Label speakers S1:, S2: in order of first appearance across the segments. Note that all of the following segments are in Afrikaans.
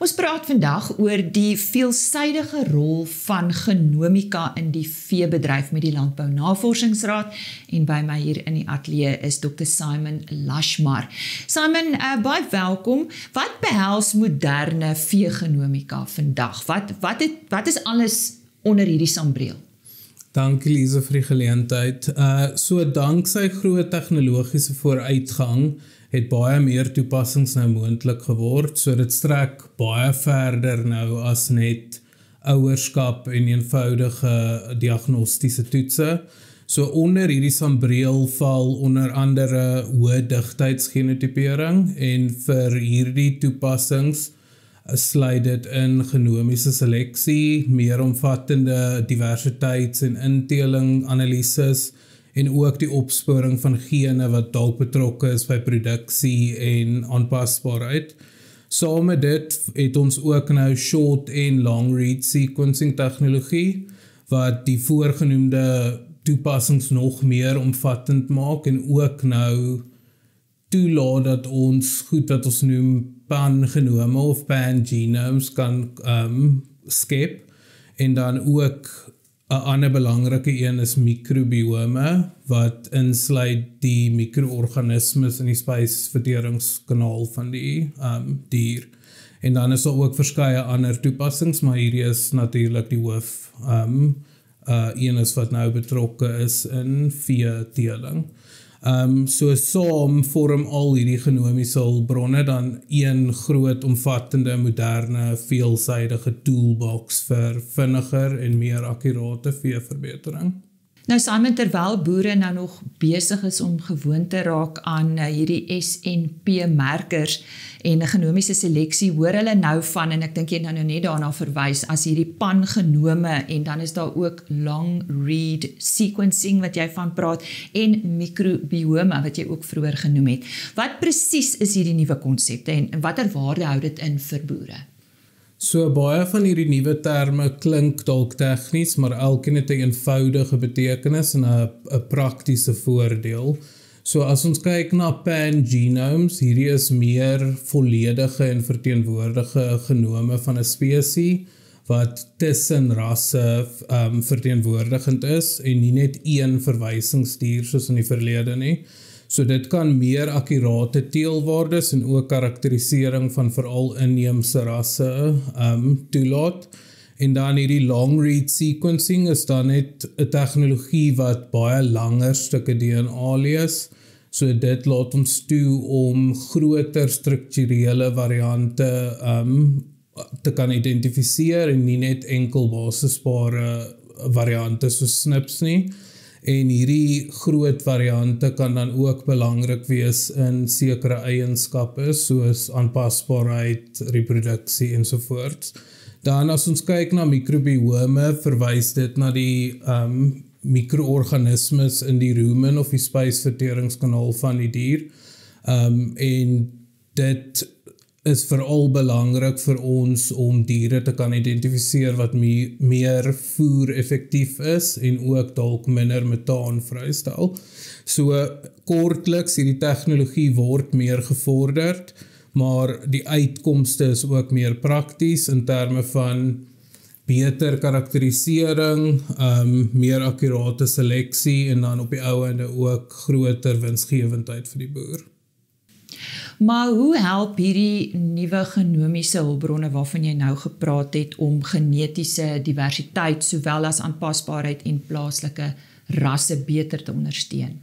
S1: Ons praat vandag oor die veelsidige rol van genomika in die veebedryf met die Landbou Navorsingsraad en by my hier in die ateljee is Dr. Simon Lashmar. Simon, baie welkom. Wat behels moderne veegenomika vandag? Wat is alles onder hierdie sambreel?
S2: Dankie Lise vir die geleentheid. So danksy groot tegnologiese vooruitgang het baie meer toepassings nou moontlik geword, so dit strek baie verder nou as net ouerskap en eenvoudige diagnostiese toetse. So onder hierdie sambreel val onder andere hoë digtheidsgenotipering en vir hierdie toepassings sluit dit in genomiese seleksie, meer omvattende diversiteits- en inteling analises en ook die opsporing van gene wat dalk betrokke is by produksie en aanpasbaarheid. Saam met dit het ons ook nou short en long read sequencing tegnologie wat die voorgenoemde toepassings nog meer omvattend maak en ook nou toelaat dat ons goed wat ons noem pangenome of pangenomes kan skep en dan ook 'n ander belangrike een is microbiome wat insluit die mikroorganismes in die spysverteringskanaal van die dier. En dan is daar ook verskeie ander toepassings, maar hierdie is natuurlik die hoof een is wat nou betrokke is in veeteeling. So saam vorm al hierdie genomiese hulpbronne dan een groot omvattende moderne veelsidige toolbox vir vinniger en meer akkurate veeverbetering.
S1: Nou Simon, terwyl boere nou nog besig is om gewoon te raak aan hierdie SNP-merkers en genomiese seleksie, hoor hulle nou van, en ek dink jy nou net daarna verwys, as hierdie pangenome en dan is daar ook long read sequencing wat jy van praat en microbiome wat jy ook vroeër genoem het. Wat presies is hierdie nuwe konsepte en watter waarde hou dit in vir boere?
S2: So baie van hierdie nuwe terme klink dalk tegnies, maar elkeen het 'n eenvoudige betekenis en 'n praktiese voordeel. So as ons kyk na pangenomes, hierdie is meer volledige en verteenwoordige genome van 'n spesies wat tussen rasse verteenwoordigend is en nie net een verwysingsdier soos in die verlede nie. So dit kan meer akkurate teelwaardes en ook karakterisering van veral inheemse rasse toelaat. En dan hierdie long read sequencing is dan net 'n tegnologie wat baie langer stukke DNA lees. So dit laat ons toe om groter strukturele variante te kan identifiseer en nie net enkel basisbare variante soos SNPs nie. En hierdie groot variante kan dan ook belangrik wees in sekere eienskappe soos aanpasbaarheid, reproduksie ensovoorts. Dan as ons kyk na microbiome, verwys dit na die mikroorganismes in die rumen of die spysverteringskanaal van die dier. En dit is veral belangrik vir ons om diere te kan identifiseer wat meer voer-effektief is en ook dalk minder metaan vrystel. So kortliks, hierdie tegnologie word meer gevorderd, maar die uitkomste is ook meer prakties in terme van beter karakterisering, meer akkurate seleksie en dan op die ou ende ook groter winsgewendheid vir die boer.
S1: Maar hoe help hierdie nuwe genomiese hulpbronne waarvan jy nou gepraat het om genetiese diversiteit sowel as aanpasbaarheid en plaaslike rasse beter te ondersteun?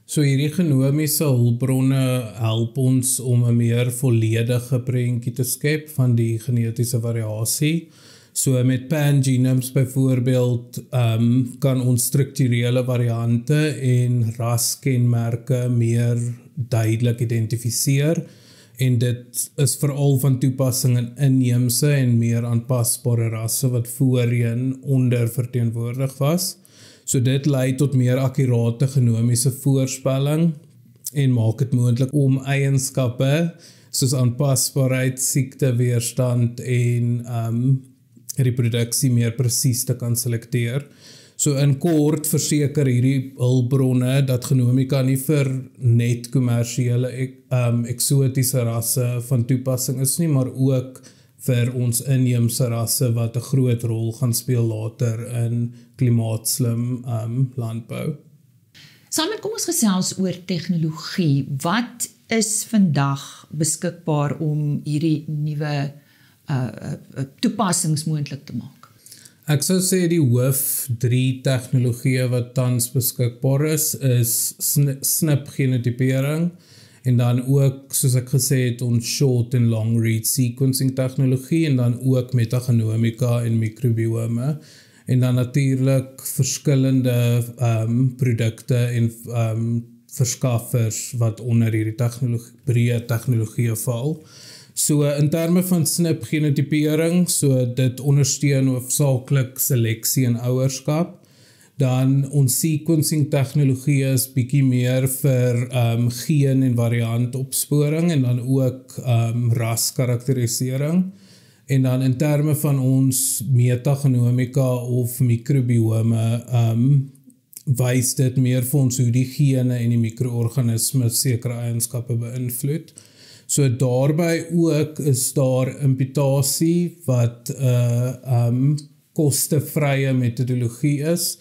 S2: So hierdie genomiese hulpbronne help ons om 'n meer volledige prentjie te skep van die genetiese variasie. So met pangenomes byvoorbeeld kan ons strukturele variante en raskenmerke meer duidelik identifiseer en dit is veral van toepassing in inheemse en meer aanpasbare rasse wat voorheen onderverteenwoordig was. So dit lei tot meer akkurate genomiese voorspelling en maak dit moontlik om eienskappe soos aanpasbaarheid, siekteweerstand en reproduksie meer presies te kan selekteer. So in kort verseker hierdie hulpbronne dat genomika nie vir net kommersiële eksotiese rasse van toepassing is nie, maar ook vir ons inheemse rasse wat 'n groot rol gaan speel later in klimaatslim landbou.
S1: Simon, kom ons gesels oor tegnologie. Wat is vandag beskikbaar om hierdie nuwe toepassings moontlik te maak?
S2: Ek sou sê die hoof 3 tegnologieë wat tans beskikbaar is SNP genotipering en dan ook, soos ek gesê het, ons short en long read sequencing tegnologie en dan ook metagenomika en mikrobiome. En dan natuurlik verskillende produkte en verskaffers wat onder hierdie breë tegnologie val. So in terme van SNP genotipering, so dit ondersteun hoofsaaklik seleksie en ouerskap. Dan ons sequencing tegnologie is bietjie meer vir geen en variant opsporing en dan ook raskarakterisering. En dan in terme van ons metagenomika of mikrobiome wys dit meer vir ons hoe die gene en die mikroorganisme sekere eienskappe beïnvloed. So daarby ook is daar imputasie wat kostevrye metodologie is,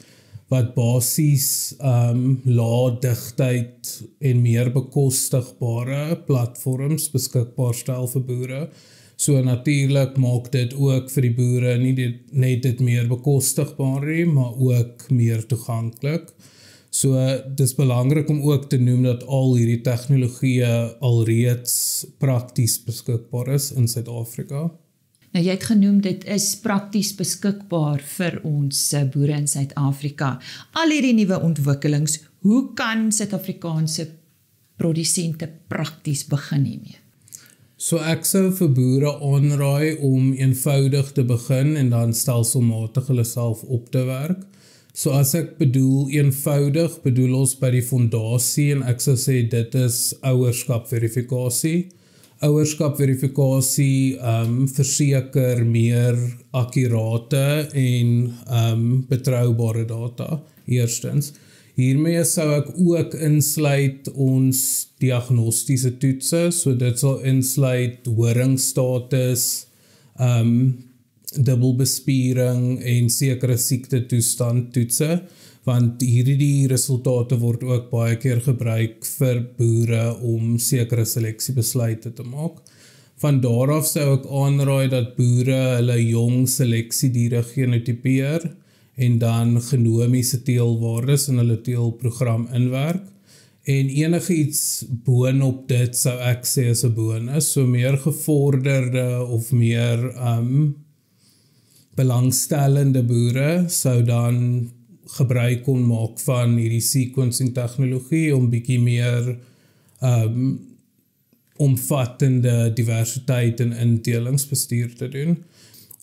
S2: wat basies lae digtheid en meer bekostigbare platforms beskikbaar stel vir boere. So natuurlik maak dit ook vir die boere nie net dit meer bekostigbaar nie, maar ook meer toeganklik. So dis belangrik om ook te noem dat al hierdie tegnologieë alreeds prakties beskikbaar is in Suid-Afrika.
S1: Nou jy het genoem dit is prakties beskikbaar vir ons boere in Suid-Afrika. Al hierdie nuwe ontwikkelings, hoe kan Suid-Afrikaanse produsente prakties begin hiermee?
S2: So ek sou vir boere aanraai om eenvoudig te begin en dan stelselmatig hulle self op te werk. So as ek bedoel eenvoudig, bedoel ons by die fondasie en ek sou sê dit is ouerskapverifikasie. Ouerskapverifikasie verseker meer akkurate en betroubare data, eerstens. Hiermee sou ek ook insluit ons diagnostiese toetse, so dit sal insluit horingstatus, dubbelbespiering en sekere siektetoestand toetse, want hierdie resultate word ook baie keer gebruik vir boere om sekere seleksiebesluite te maak. Van daaraf sou ek aanraai dat boere hulle jong seleksiediere genotipeer en dan genomiese teelwaardes in hulle teelprogram inwerk. En enigiets boonop dit sou ek sê is 'n bonus, so meer gevorderde of meer belangstellende boere sou dan gebruik kon maak van hierdie sequencing tegnologie om bietjie meer omvattende diversiteit en indelingsbestuur te doen.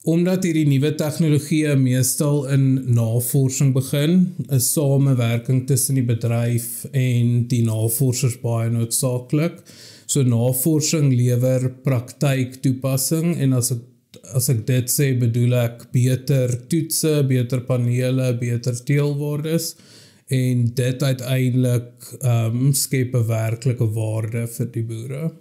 S2: Omdat hierdie nuwe tegnologie meestal in navorsing begin, is samewerking tussen die bedryf en die navorsers baie noodsaaklik. So navorsing lewer praktyktoepassing en as ek dit sê, bedoel ek beter toetse, beter panele, beter teelwaardes en dit uiteindelik skep 'n werklike waarde vir die boere.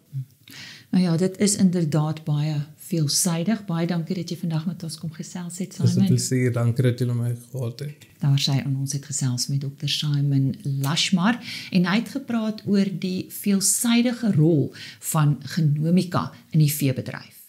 S1: Nou ja, dit is inderdaad baie veelsidig. Baie dankie dat jy vandag met ons kom gesels het, Simon.
S2: Dis 'n plesier, dankie dat julle my gehad het.
S1: Daar sy aan ons het gesels met Dr. Simon Lashmar en hy het gepraat oor die veelsidige rol van genomika in die veebedryf.